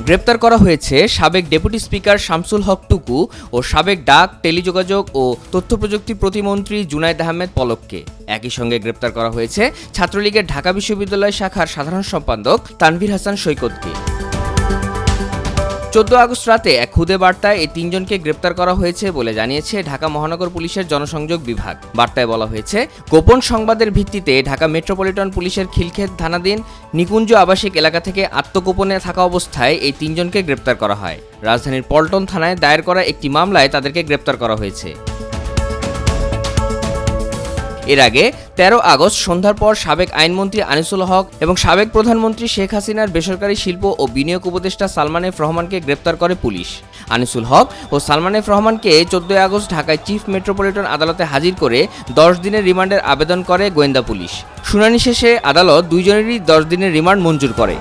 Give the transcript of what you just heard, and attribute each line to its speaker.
Speaker 1: গ্রেপ্তার করা হয়েছে সাবেক ডেপুটি স্পিকার শামসুল হক টুকু ও সাবেক ডাক, টেলিযোগাযোগ ও তথ্য প্রযুক্তি প্রতিমন্ত্রী জুনায়েদ আহমেদ পলককে। একই সঙ্গে গ্রেপ্তার করা হয়েছে ছাত্রলীগের ঢাকা বিশ্ববিদ্যালয় শাখার সাধারণ সম্পাদক তানভীর হাসান সৈকতকে। 14 আগস্ট রাতে এক খুদে বার্তায় এই তিনজনকে গ্রেপ্তার করা হয়েছে বলে জানিয়েছে ঢাকা মহানগর পুলিশের জনসংযোগ বিভাগ। বার্তায় বলা হয়েছে, গোপন সংবাদের ভিত্তিতে ঢাকা মেট্রোপলিটন পুলিশের খিলক্ষেত থানাধীন নিকুঞ্জ আবাসিক এলাকা থেকে আত্মগোপনে থাকা অবস্থায় এই তিনজনকে গ্রেপ্তার করা হয়। রাজধানীর পল্টন থানায় দায়ের করা একটি মামলায় তাদেরকে গ্রেপ্তার করা হয়েছে। এর আগে 13 আগস্ট সন্ধ্যার পর সাবেক আইনমন্ত্রী আনিসুল হক এবং সাবেক প্রধানমন্ত্রী শেখ হাসিনার বেসরকারি শিল্প ও বিনিয়োগ উপদেষ্টা সালমান এফ রহমানকে গ্রেপ্তার করে পুলিশ। আনিসুল হক ও সালমান এফ রহমানকে 14 আগস্ট ঢাকায় চিফ মেট্রোপলিটন আদালতে হাজির করে 10 দিনের রিমান্ডের আবেদন করে গোয়েন্দা পুলিশ। শুনানি শেষে আদালত দুইজনেরই 10 দিনের রিমান্ড মঞ্জুর করে।